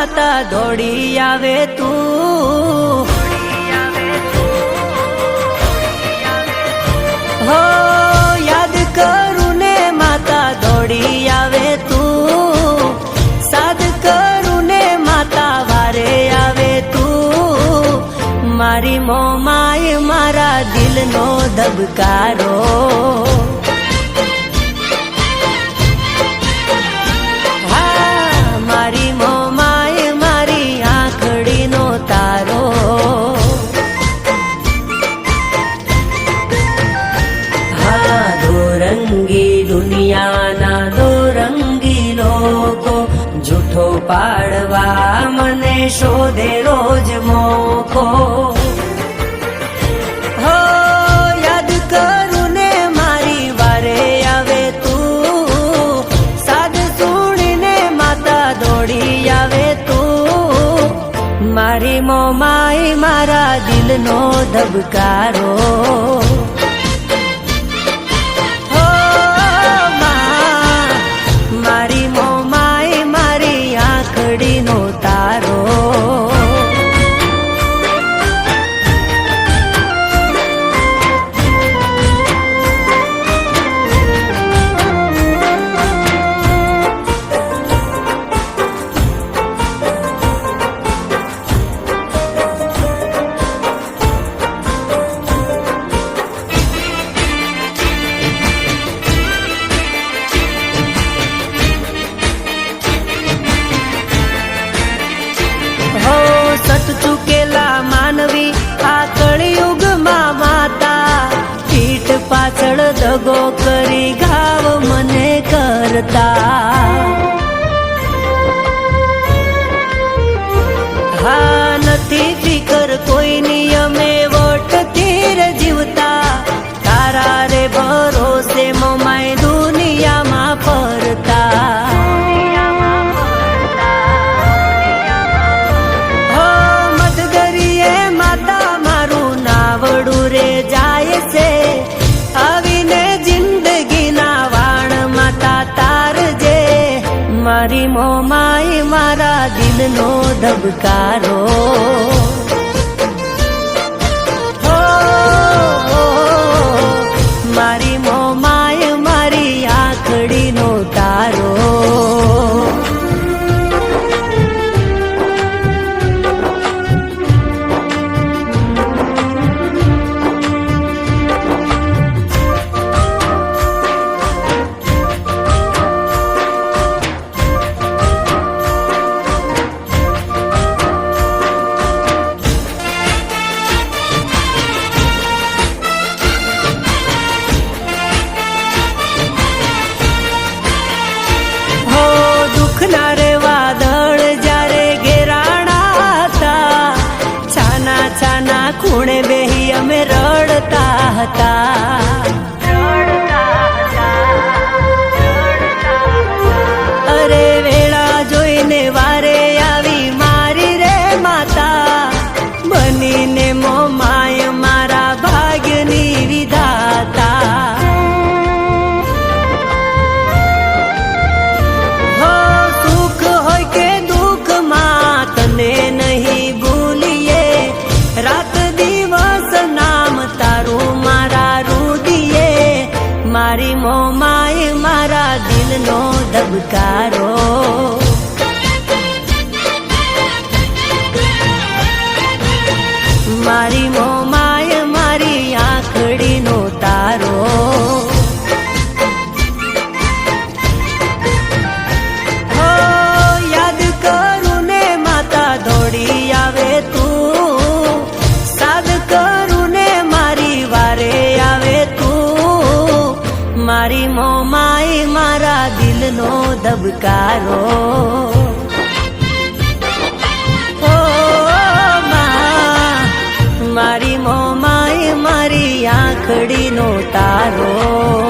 માતા દોડી આવે તું, હો યાદ કરું ને માતા દોડી આવે તું, સાદ કરું ને માતા વારે આવે તું, મારી મોમાય મારા દિલનો ધબકારો, હા મારી મોમાય મારી આંખડીનો તારો, હા દોરંગી દુનિયાના દોરંગી લોકો જૂઠો પાડવા મને શોધે રોજ મોકો, હો યાદ કરું ને મારી વારે આવે તું, સાદ સુણીને માતા દોડી આવે તું, મારી મોમાય મારા દિલનો ધબકારો, મારી મોમાય મારી આંખડીનો તારો, ચૂકેલા માનવી આ કળિયુગમાં માતા, પીઠ પાછળ દગો કરી ઘાવ મને કરતા, હા નથી ફિકર કોઈની અમે વટથી રે જીવતા, તારા રે ભરોસે મોમાય દુનિયામાં ફરતા, જાય છે આવીને જિંદગીના વાણ માતા તારજે, મારી મોમાય મારા દિલનો ધબકારો, મારી મોમાય મારી આંખડીનો તારો, દુઃખના રે વાદળ જ્યારે ઘેરાણા હતા, છાના છાના ખૂણે બેહી અમે રડતા હતા, અરે વેળા જોઈને વારે આવી મારી રે માતા, બનીને મોમાય મારા ભાગ્યની વિધાતા, રાત દિવસ નામ તારું મારા રુદિયે, મારી મોમાય મારા દિલનો ધબકારો, મારી મોમાય મારી આંખડીનો તારો, હો યાદ કરું ને માતા દોડી આવે તું, સાદ કરું ને મારી વારે આવે તું, મારી મોમાય મારા દિલનો ધબકારો, મારી મોમાય મારી આંખડીનો તારો.